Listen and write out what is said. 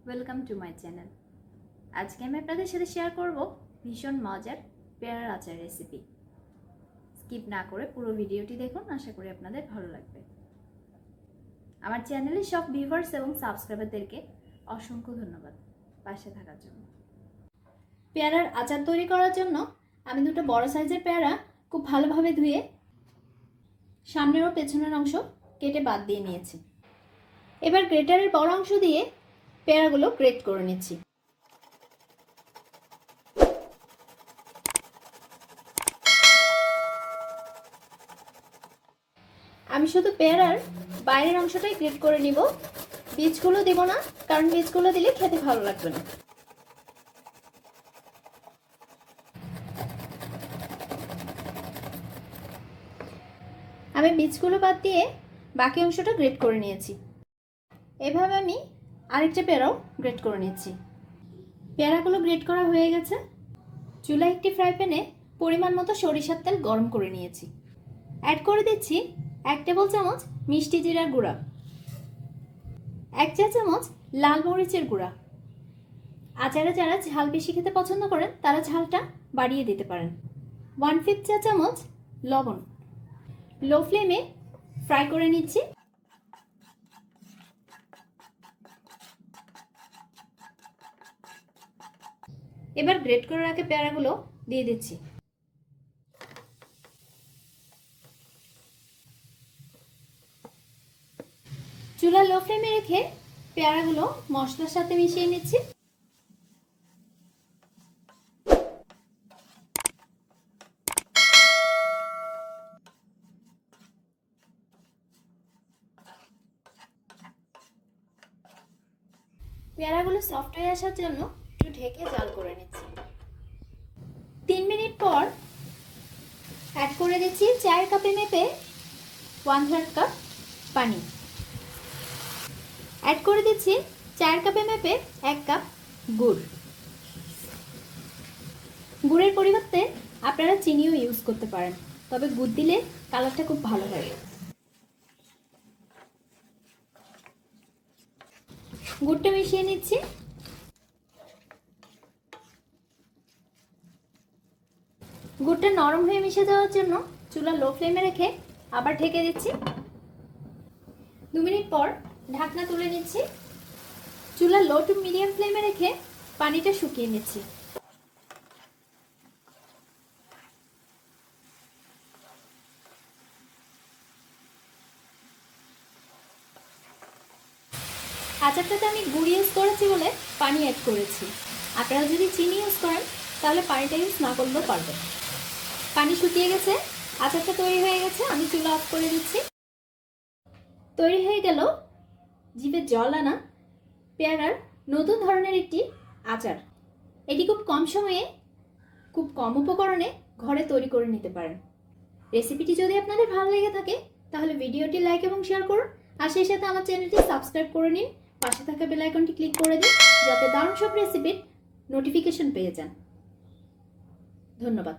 Welcome to my channel. আজকে আমি আপনাদের সাথে শেয়ার করব ভীষণ মজার পেয়ারার আচার রেসিপি। স্কিপ না করে পুরো ভিডিওটি দেখুন, আশা করি আপনাদের ভালো লাগবে। আমার চ্যানেলের সব ভিউয়ার্স এবং সাবস্ক্রাইবারদেরকে অসংখ্য ধন্যবাদ পাশে থাকার জন্য। পেয়ারার আচার তৈরি করার জন্য আমি দুটো বড় সাইজের পেয়ারা খুব ভালোভাবে ধুয়ে সামনের ও পেছনের অংশ কেটে বাদ দিয়ে নিয়েছি। এবার গ্রেটারের বড় অংশ দিয়ে পেয়ারাগুলো গ্রেট করে নিচ্ছি। আমি শুধু পেয়ারার বাইরের অংশটাই গ্রেট করে নিব, বীজগুলো দেব না, কারণ বীজগুলো দিলে খেতে ভালো লাগবে না। আমি বীজগুলো বাদ দিয়ে বাকি অংশটা গ্রেট করে নিয়েছি। এভাবে আমি আরেকটা পেয়ারাও গ্রেট করে নিচ্ছি। পেয়ারাগুলো গ্রেট করা হয়ে গেছে। চুলায় একটি ফ্রাই প্যানে পরিমাণ মতো সরিষার তেল গরম করে নিয়েছি। অ্যাড করে দিচ্ছি 1 টেবিল চামচ মিষ্টি জিরার গুঁড়া, 1 চা চামচ লাল মরিচের গুঁড়া। আচারে যারা ঝাল বেশি খেতে পছন্দ করেন তারা ঝালটা বাড়িয়ে দিতে পারেন। 1/5 চা চামচ লবণ। লো ফ্লেমে ফ্রাই করে নিচ্ছি। এবার গ্রেট করে রাখা পেয়ারাগুলো দিয়ে দিচ্ছি। চুলা লো ফ্লেমে রেখে পেয়ারাগুলো মশলার সাথে মিশিয়ে নিচ্ছি। পেয়ারাগুলো সফট হয়ে আসার জন্য একটু ঢেকে জাল করে নিচ্ছি। 3 মিনিট পর অ্যাড করে দিচ্ছি 4 কাপে মেপে 1/3 কাপ পানি। অ্যাড করে দিচ্ছি 4 কাপে মেপে 1 কাপ গুড়। গুড়ের পরিবর্তে আপনারা চিনিও ইউজ করতে পারেন, তবে গুড় দিলে কালারটা খুব ভালো হয়। গুড়টা মিশিয়ে নিচ্ছি। গুড়টা নরম হয়ে মিশে যাওয়ার জন্য চুলা লো ফ্লেমে রেখে আবার ঢেকে দিচ্ছি। 2 মিনিট পর ঢাকনা তুলে নিচ্ছি। চুলা লো টু মিডিয়াম ফ্লেমে রেখে পানিটা শুকিয়ে নিচ্ছি। আচারটাতে আমি গুড় ইউজ করেছি বলে পানি অ্যাড করেছি। আপনারা যদি চিনি ইউজ করেন তাহলে পানিটা ইউজ না করলেও পারবেন। পানি শুকিয়ে গেছে, আচারটা তৈরি হয়ে গেছে। আমি চুলা অফ করে দিচ্ছি। তৈরি হয়ে গেল জিভে জল আনা পেয়ারার নতুন ধরনের একটি আচার। এটি খুব কম সময়ে খুব কম উপকরণে ঘরে তৈরি করে নিতে পারেন। রেসিপিটি যদি আপনাদের ভালো লেগে থাকে তাহলে ভিডিওটি লাইক এবং শেয়ার করুন, আর সেই সাথে আমার চ্যানেলটি সাবস্ক্রাইব করে নিন। পাশে থাকা বেল আইকনটি ক্লিক করে দিন যাতে দারুণ সব রেসিপির নোটিফিকেশন পেয়ে যান। ধন্যবাদ।